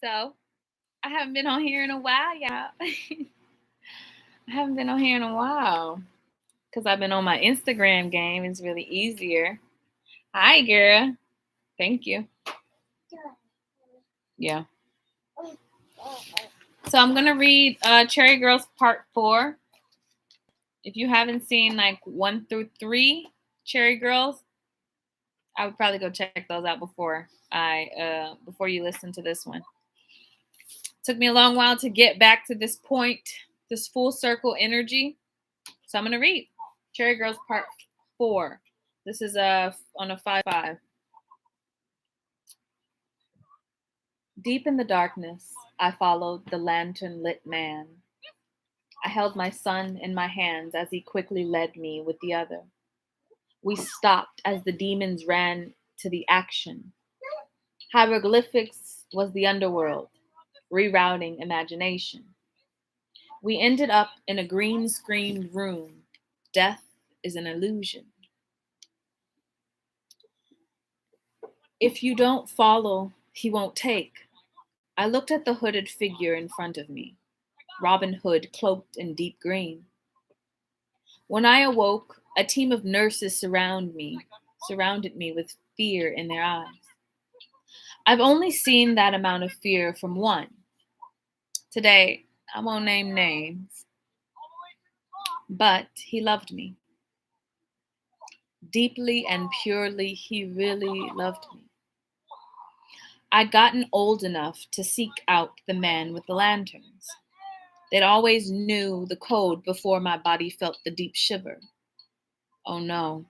So, I haven't been on here in a while, y'all. I haven't been on here in a while because I've been on my Instagram game. It's really easier. Hi, girl. Thank you. Yeah. So, I'm going to read Cherry Girls Part 4. If you haven't seen like 1 through 3 Cherry Girls, I would probably go check those out before you listen to this one. Took me a long while to get back to this point, this full circle energy. So I'm going to read Cherry Girls Part 4. This is on a 5-5. Deep in the darkness, I followed the lantern-lit man. I held my son in my hands as he quickly led me with the other. We stopped as the demons ran to the action. Hieroglyphics was the underworld, rerouting imagination. We ended up in a green-screened room. Death is an illusion. If you don't follow, he won't take. I looked at the hooded figure in front of me, Robin Hood cloaked in deep green. When I awoke, a team of nurses surrounded me with fear in their eyes. I've only seen that amount of fear from one. Today, I won't name names, but he loved me. Deeply and purely, he really loved me. I'd gotten old enough to seek out the man with the lanterns. They'd always knew the code before my body felt the deep shiver. Oh no,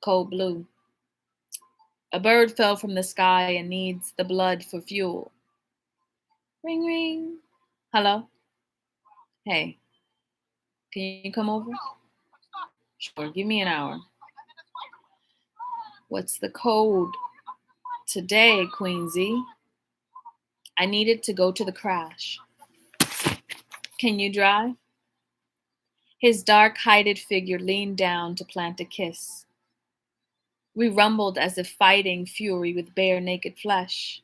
cold blue. A bird fell from the sky and needs the blood for fuel. Ring, ring. Hello? Hey, can you come over? Sure, give me an hour. What's the code today, Queensy? I needed to go to the crash. Can you drive? His dark, hided figure leaned down to plant a kiss. We rumbled as if fighting fury with bare, naked flesh.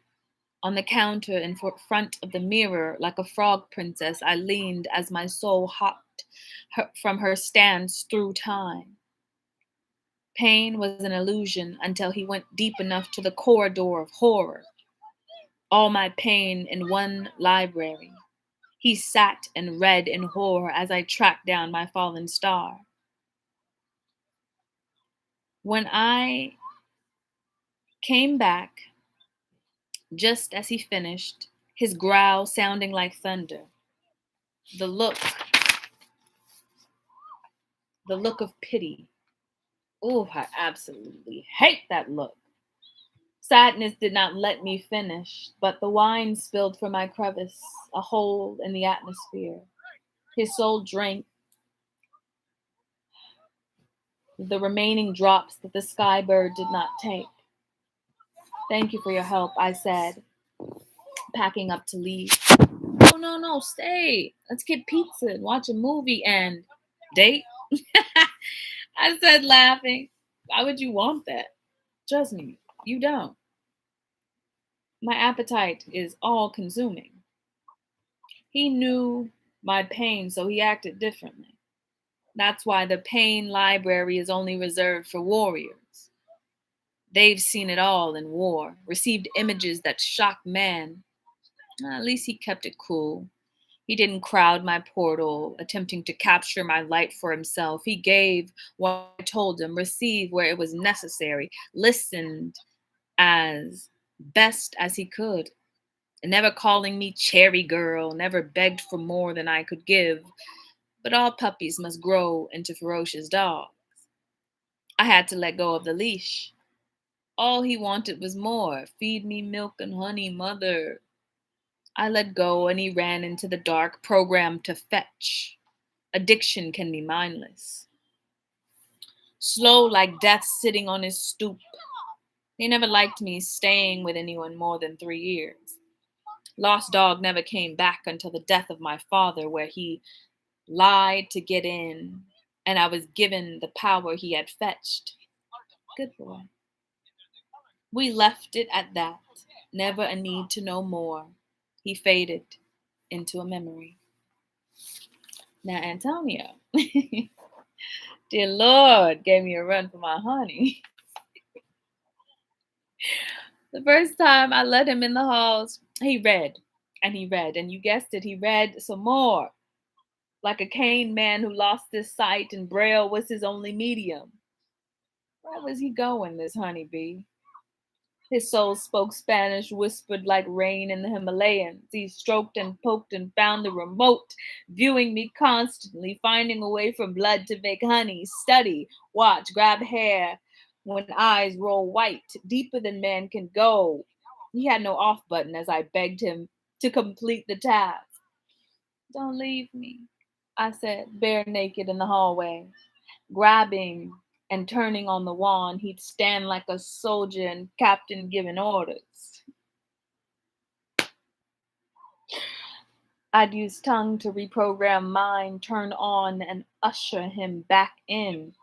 On the counter in front of the mirror, like a frog princess, I leaned as my soul hopped from her stance through time. Pain was an illusion until he went deep enough to the corridor of horror. All my pain in one library. He sat and read in horror as I tracked down my fallen star. When I came back, just as he finished, his growl sounding like thunder, the look of pity. Oh, I absolutely hate that look. Sadness did not let me finish, but the wine spilled from my crevice, a hole in the atmosphere. His soul drank the remaining drops that the sky bird did not take. Thank you for your help, I said, packing up to leave. No, stay. Let's get pizza and watch a movie and date. I said, laughing. Why would you want that? Trust me, you don't. My appetite is all consuming. He knew my pain, so he acted differently. That's why the pain library is only reserved for warriors. They've seen it all in war, received images that shock man. At least he kept it cool. He didn't crowd my portal, attempting to capture my light for himself. He gave what I told him, received where it was necessary, listened as best as he could, never calling me cherry girl, never begged for more than I could give. But all puppies must grow into ferocious dogs. I had to let go of the leash. All he wanted was more. Feed me milk and honey, mother. I let go and he ran into the dark, programmed to fetch. Addiction can be mindless. Slow like death sitting on his stoop. He never liked me staying with anyone more than 3 years. Lost dog never came back until the death of my father, where he lied to get in, and I was given the power he had fetched. Good boy. We left it at that. Never a need to know more. He faded into a memory. Now, Antonio, dear Lord, gave me a run for my honey. The first time I let him in the halls, he read, and he read, and you guessed it, he read some more. Like a cane man who lost his sight and Braille was his only medium. Where was he going, this honeybee? His soul spoke Spanish, whispered like rain in the Himalayas. He stroked and poked and found the remote, viewing me constantly, finding a way from blood to make honey, study, watch, grab hair when eyes roll white, deeper than man can go. He had no off button as I begged him to complete the task. Don't leave me, I said, bare naked in the hallway. Grabbing and turning on the wand, he'd stand like a soldier and captain giving orders. I'd use tongue to reprogram mind, turn on and usher him back in.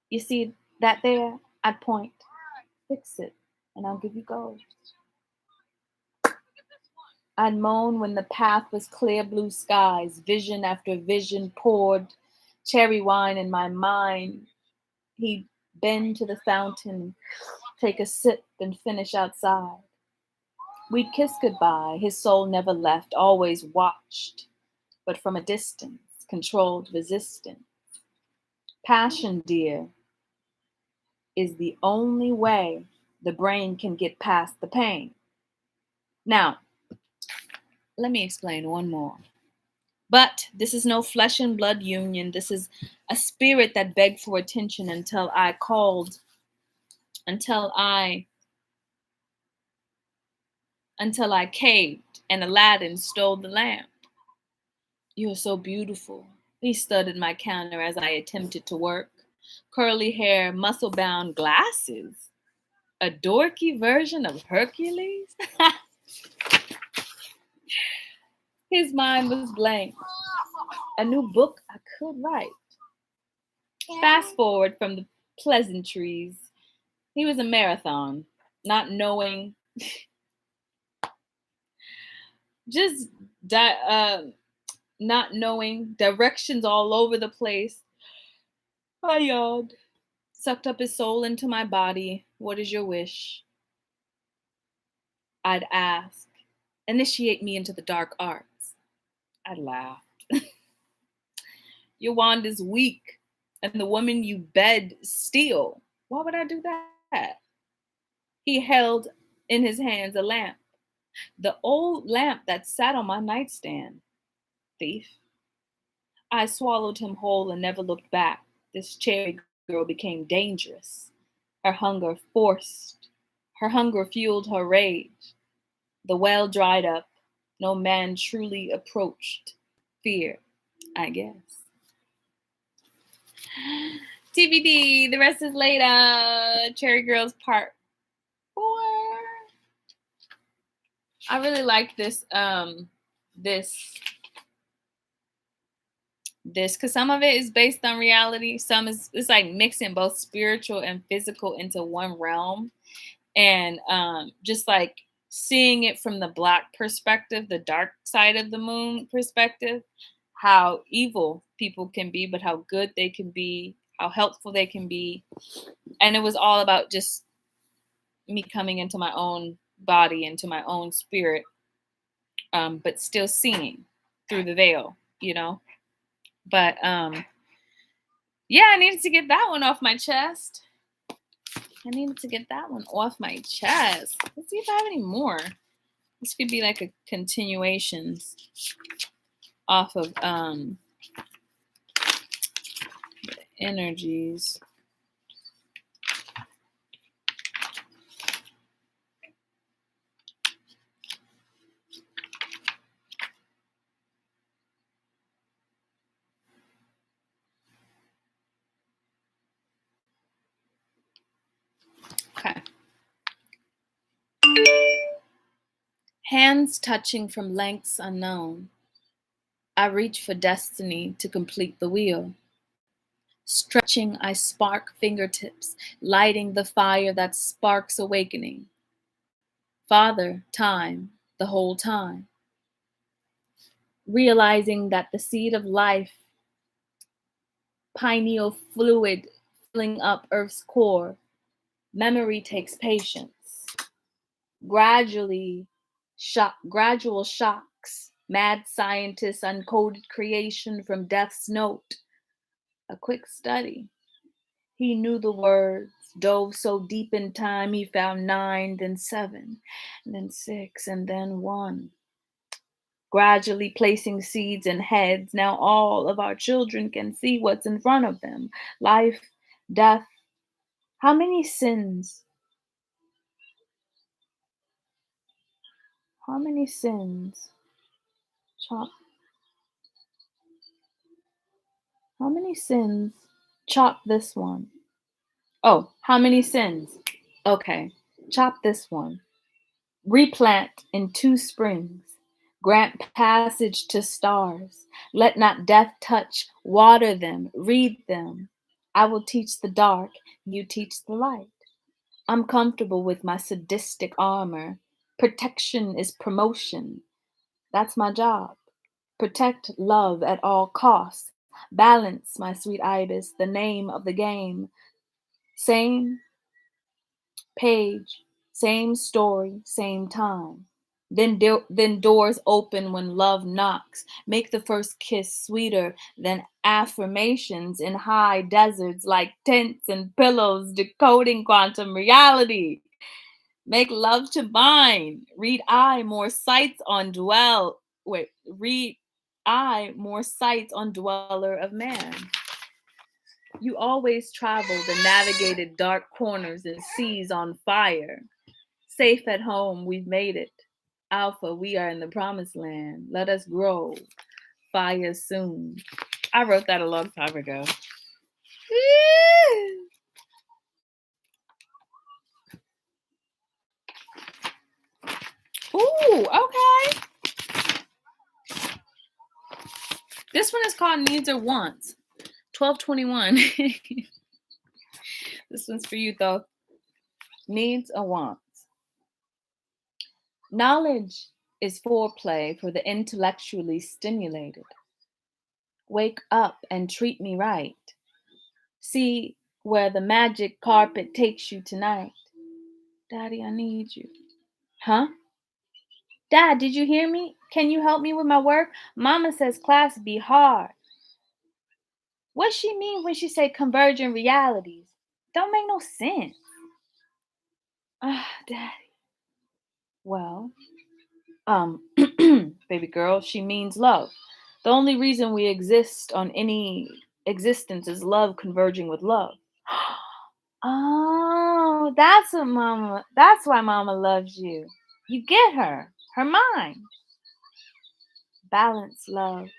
You see that there? I'd point. Fix it, and I'll give you gold. I'd moan when the path was clear blue skies, vision after vision poured cherry wine in my mind. He'd bend to the fountain, take a sip, and finish outside. We'd kiss goodbye. His soul never left, always watched, but from a distance, controlled resistance. Passion, dear, is the only way the brain can get past the pain. Now, let me explain one more. But this is no flesh and blood union. This is a spirit that begged for attention until I called, until I caved and Aladdin stole the lamp. You are so beautiful. He studied my counter as I attempted to work. Curly hair, muscle-bound glasses. A dorky version of Hercules? His mind was blank. A new book I could write. Fast forward from the pleasantries. He was a marathon, not knowing, just not knowing, directions all over the place. I yawned, sucked up his soul into my body. What is your wish? I'd ask. Initiate me into the dark arts. I'd laugh. Your wand is weak, and the woman you bed steal. Why would I do that? He held in his hands a lamp, the old lamp that sat on my nightstand. Thief. I swallowed him whole and never looked back. This cherry girl became dangerous. Her hunger forced. Her hunger fueled her rage. The well dried up. No man truly approached. Fear, I guess. TBD, the rest is later. Cherry Girls Part 4. I really like this because some of it is based on reality. Some is it's like mixing both spiritual and physical into one realm, and just like seeing it from the black perspective, the dark side of the moon perspective, how evil people can be, but how good they can be, how helpful they can be. And it was all about just me coming into my own body, into my own spirit, but still seeing through the veil, you know. But yeah, I needed to get that one off my chest. Let's see if I have any more. This could be like a continuations off of the energies. Okay. Hands touching from lengths unknown. I reach for destiny to complete the wheel. Stretching, I spark fingertips, lighting the fire that sparks awakening. Father Time the whole time, realizing that the seed of life, pineal fluid filling up Earth's core, memory takes patience. Gradual shocks, mad scientists uncoded creation from death's note, a quick study. He knew the words, dove so deep in time he found 9, then 7, and then 6, and then 1. Gradually placing seeds in heads, now all of our children can see what's in front of them. Life, death, how many sins? How many sins? Chop. How many sins? Chop this one. Oh, how many sins? Okay, chop this one. Replant in 2 springs. Grant passage to stars. Let not death touch. Water them. Read them. I will teach the dark. You teach the light. I'm comfortable with my sadistic armor. Protection is promotion. That's my job. Protect love at all costs. Balance, my sweet ibis, the name of the game. Same page, same story, same time. Then doors open when love knocks. Make the first kiss sweeter than affirmations in high deserts like tents and pillows decoding quantum reality. Make love to mine. Read I more sights on dweller of man. You always traveled and navigated dark corners and seas on fire. Safe at home, we've made it. Alpha, we are in the promised land. Let us grow. Fire soon. I wrote that a long time ago. Ooh, okay. This one is called Needs or Wants. 1221. This one's for you, though. Needs or wants. Knowledge is foreplay for the intellectually stimulated. Wake up and treat me right. See where the magic carpet takes you tonight. Daddy, I need you. Huh? Dad, did you hear me? Can you help me with my work? Mama says class be hard. What she mean when she say convergent realities? Don't make no sense. Daddy. Well, baby girl, she means love. The only reason we exist on any existence is love converging with love. Oh, that's why mama loves you. You get her, her mind. Balance, love.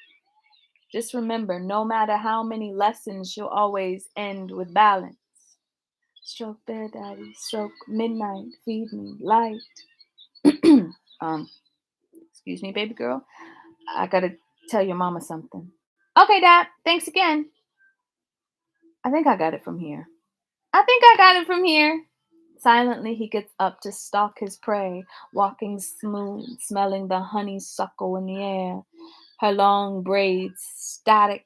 Just remember, no matter how many lessons, she'll always end with balance. Stroke there, daddy. Stroke midnight. Feed me light. Excuse me, baby girl. I gotta tell your mama something. Okay, Dad. Thanks again. I think I got it from here. Silently, he gets up to stalk his prey, walking smooth, smelling the honeysuckle in the air. Her long braids static.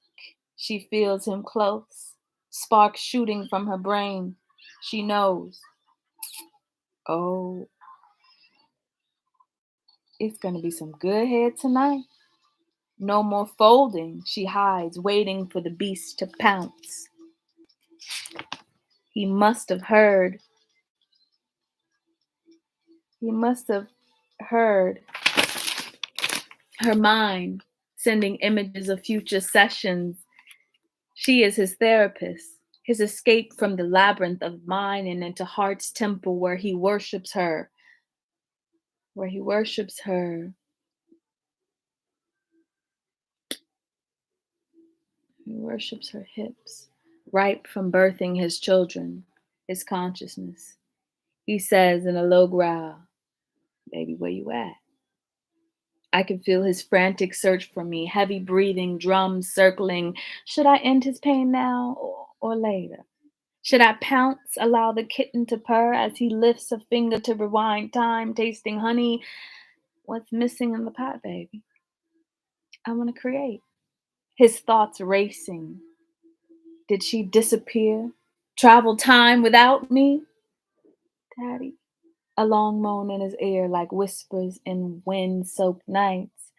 She feels him close, sparks shooting from her brain. She knows. Oh, it's gonna be some good head tonight. No more folding. She hides, waiting for the beast to pounce. He must have heard. He must have heard her mind sending images of future sessions. She is his therapist, his escape from the labyrinth of mind and into heart's temple where he worships her. Where he worships her. He worships her hips, ripe from birthing his children, his consciousness. He says in a low growl, baby, where you at? I can feel his frantic search for me, heavy breathing, drums circling. Should I end his pain now or later? Should I pounce, allow the kitten to purr as he lifts a finger to rewind time, tasting honey? What's missing in the pot, baby? I want to create. His thoughts racing. Did she disappear? Travel time without me? Daddy. A long moan in his ear like whispers in wind-soaked nights.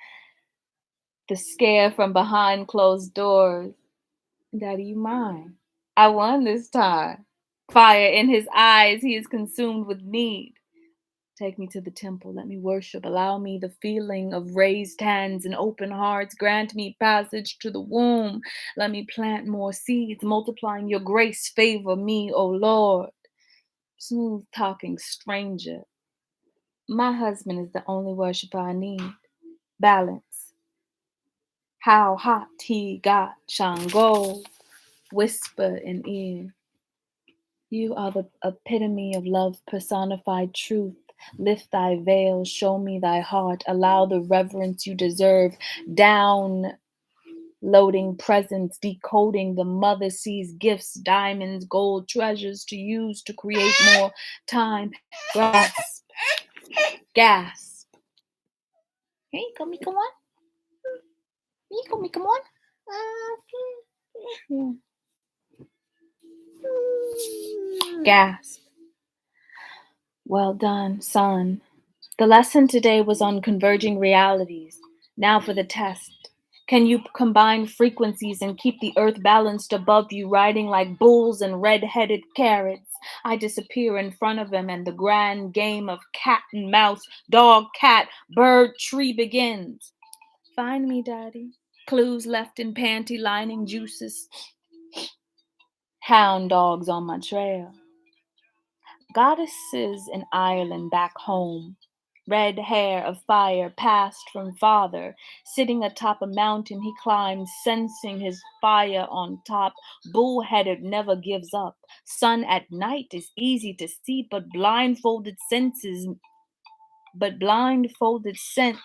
The scare from behind closed doors. Daddy, you mine. I won this time. Fire in his eyes, he is consumed with need. Take me to the temple, let me worship. Allow me the feeling of raised hands and open hearts. Grant me passage to the womb. Let me plant more seeds, multiplying your grace. Favor me, O Lord. Smooth talking stranger. My husband is the only worshiper I need. Balance. How hot he got, Shango. Whisper in ear. You are the epitome of love, personified truth. Lift thy veil, show me thy heart. Allow the reverence you deserve. Downloading presents, decoding the mother sees gifts, diamonds, gold, treasures to use to create more time. Grasp, gasp. Hey, come on. Come on. Gasp. Well done, son. The lesson today was on converging realities. Now for the test. Can you combine frequencies and keep the earth balanced above you, riding like bulls and red-headed carrots? I disappear in front of him, and the grand game of cat and mouse, dog, cat, bird, tree begins. Find me, Daddy. Clues left in panty lining juices. Hound dogs on my trail. Goddesses in Ireland back home. Red hair of fire passed from father. Sitting atop a mountain he climbs, sensing his fire on top. Bullheaded never gives up. Sun at night is easy to see, but blindfolded sense. But blindfolded sense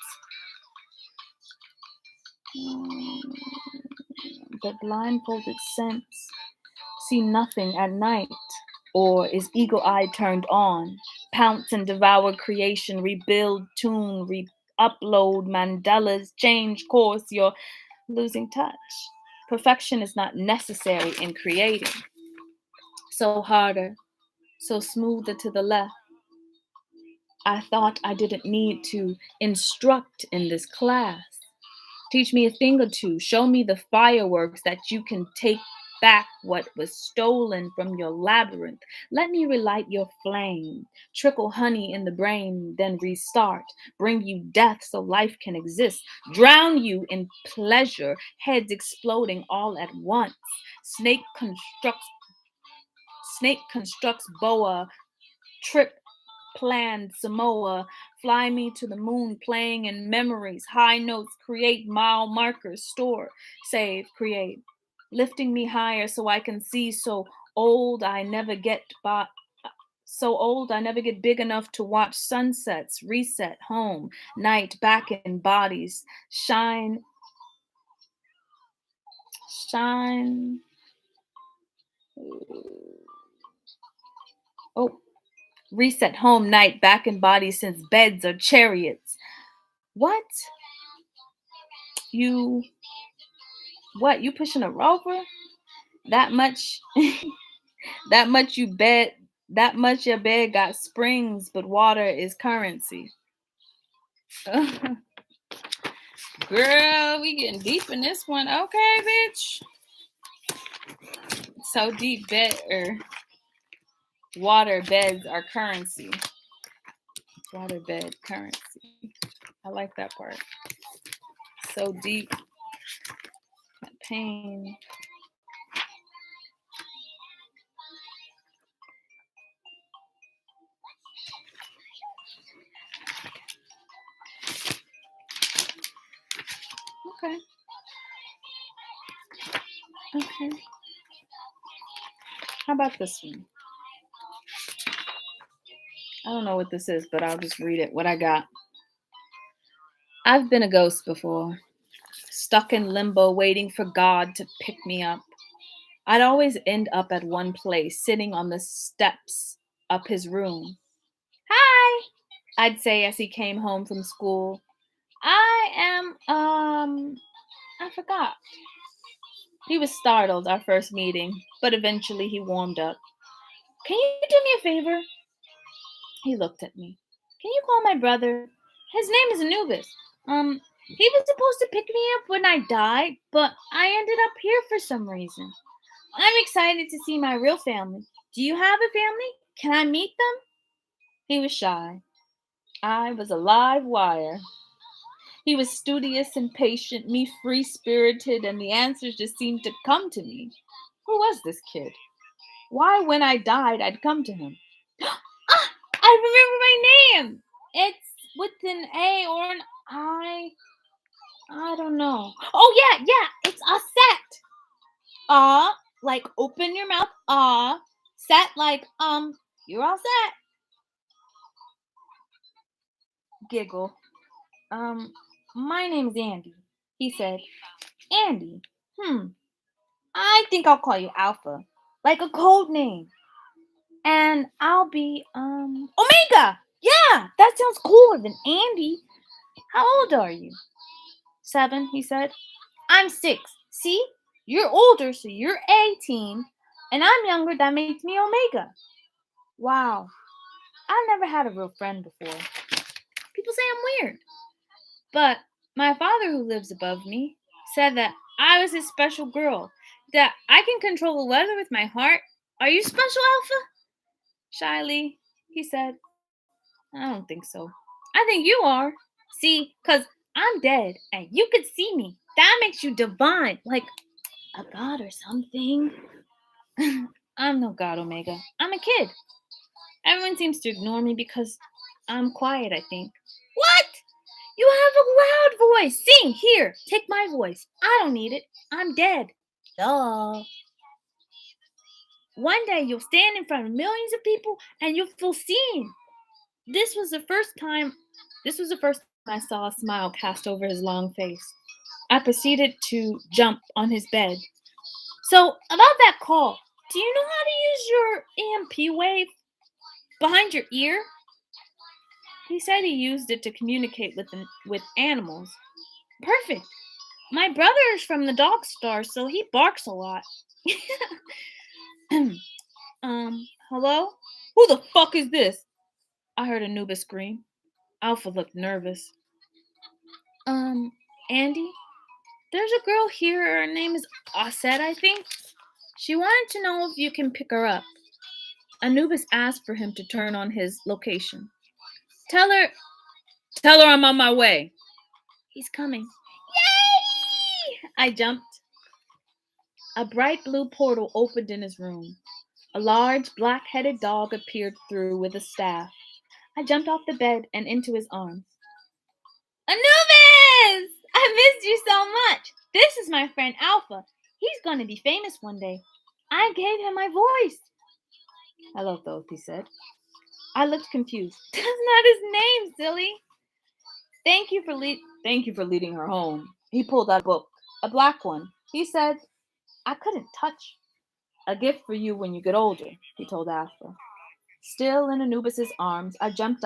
see nothing at night. Or is eagle eye turned on? Pounce and devour creation, rebuild, tune, upload Mandelas, change course, you're losing touch. Perfection is not necessary in creating. So harder, so smoother to the left. I thought I didn't need to instruct in this class. Teach me a thing or two. Show me the fireworks that you can take back what was stolen from your labyrinth. Let me relight your flame. Trickle honey in the brain, then restart. Bring you death so life can exist. Drown you in pleasure, heads exploding all at once. Snake constructs boa, trip planned Samoa, fly me to the moon, playing in memories, high notes, create mile markers, store, save, create, lifting me higher so I can see. So old I never get big enough to watch sunsets, reset, home, night, back in bodies, shine. Oh, reset, home, night, back in bodies since beds are chariots. What? You pushing a rover? That much that much your bed got springs, but water is currency. Girl, we getting deep in this one. Okay, bitch. So deep water beds are currency. Water bed currency. I like that part. So deep. Pain. Okay. How about this one? I don't know what this is, but I'll just read it. What I got. I've been a ghost before, stuck in limbo, waiting for God to pick me up. I'd always end up at one place, sitting on the steps up his room. Hi, I'd say as he came home from school. I forgot. He was startled our first meeting, but eventually he warmed up. Can you do me a favor? He looked at me. Can you call my brother? His name is Anubis. He was supposed to pick me up when I died, but I ended up here for some reason. I'm excited to see my real family. Do you have a family? Can I meet them? He was shy. I was a live wire. He was studious and patient, me free spirited, and the answers just seemed to come to me. Who was this kid? Why, when I died, I'd come to him? Ah, I remember my name! It's with an A or an I. I don't know. Oh, yeah, it's Aset. Like open your mouth. Set like, you're all set. Giggle. My name's Andy, he said. Andy. I think I'll call you Alpha. Like a code name. And I'll be, Omega! Yeah, that sounds cooler than Andy. How old are you? 7, he said. I'm 6. See? You're older, so you're 18. And I'm younger, that makes me Omega. Wow. I've never had a real friend before. People say I'm weird. But my father, who lives above me, said that I was his special girl, that I can control the weather with my heart. Are you special, Alpha? Shyly, he said. I don't think so. I think you are. See, because I'm dead and you could see me. That makes you divine, like a god or something. I'm no god, Omega. I'm a kid. Everyone seems to ignore me because I'm quiet, I think. What? You have a loud voice. Sing, here, take my voice. I don't need it. I'm dead. Duh. One day you'll stand in front of millions of people and you'll feel seen. This was the first time I saw a smile cast over his long face. I proceeded to jump on his bed. So, about that call, do you know how to use your EMP wave behind your ear? He said he used it to communicate with animals. Perfect. My brother is from the dog star, so he barks a lot. Hello? Who the fuck is this? I heard Anubis scream. Alpha looked nervous. Andy? There's a girl here. Her name is Aset, I think. She wanted to know if you can pick her up. Anubis asked for him to turn on his location. Tell her I'm on my way. He's coming. Yay! I jumped. A bright blue portal opened in his room. A large black-headed dog appeared through with a staff. I jumped off the bed and into his arms. Anubis! I missed you so much. This is my friend Alpha. He's going to be famous one day. I gave him my voice. I love those, he said. I looked confused. That's not his name, silly. Thank you for leading her home. He pulled out a book, a black one. He said, I couldn't touch. A gift for you when you get older, he told Alpha. Still in Anubis's arms, I jumped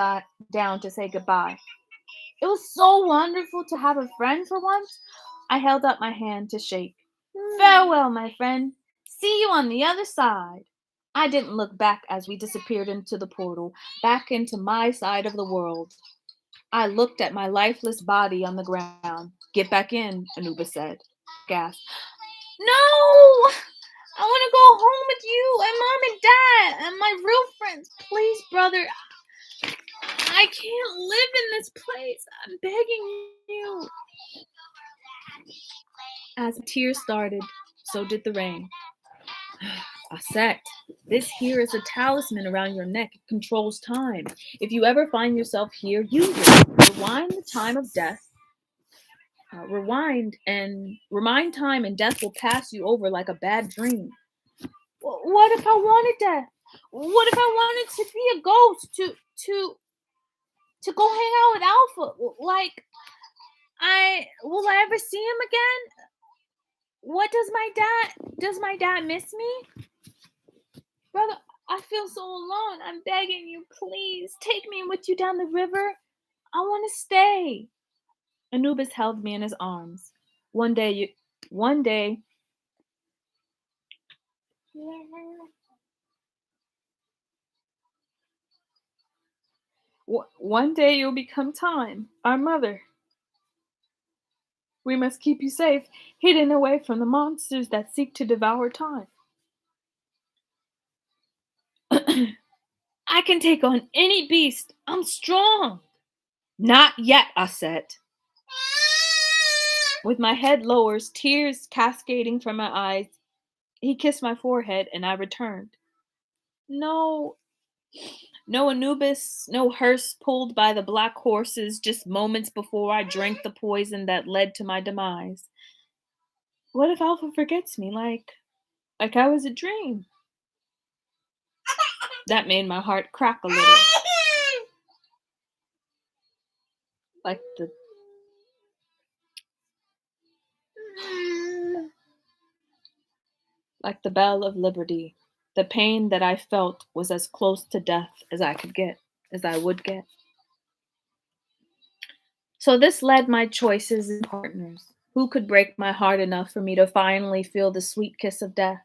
down to say goodbye. It was so wonderful to have a friend for once. I held up my hand to shake. Farewell, my friend. See you on the other side. I didn't look back as we disappeared into the portal, back into my side of the world. I looked at my lifeless body on the ground. Get back in, Anubis said. Gasped. No! I want to go home with you and Mom and Dad and my real friends. Please, brother. I can't live in this place. I'm begging you. As tears started, so did the rain. Aset, this here is a talisman around your neck. It controls time. If you ever find yourself here, use it. Rewind the time of death. Remind time, and death will pass you over like a bad dream. What if I wanted that? What if I wanted to be a ghost? To go hang out with Alpha? Like, will I ever see him again? What does my dad miss me? Brother, I feel so alone. I'm begging you, please take me with you down the river. I want to stay. Anubis held me in his arms. One day you one day one day you'll become time, our mother. We must keep you safe, hidden away from the monsters that seek to devour time. I can take on any beast. I'm strong. Not yet, I said. With my head lowered, tears cascading from my eyes, he kissed my forehead and I returned. No, no Anubis, no hearse pulled by the black horses just moments before I drank the poison that led to my demise. What if Alpha forgets me like I was a dream? That made my heart crack a little. Like the like the bell of liberty. The pain that I felt was as close to death as I would get. So this led my choices and partners. Who could break my heart enough for me to finally feel the sweet kiss of death?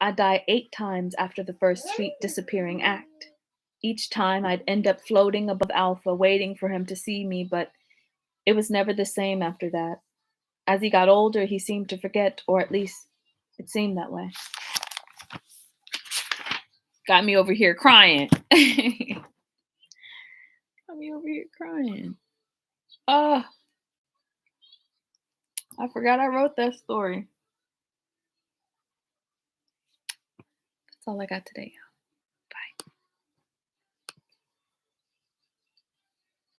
I die 8 times after the first sweet disappearing act. Each time I'd end up floating above Alpha, waiting for him to see me, but it was never the same after that. As he got older, he seemed to forget, or at least it seemed that way. Got me over here crying. Got me over here crying. I forgot I wrote that story. That's all I got today.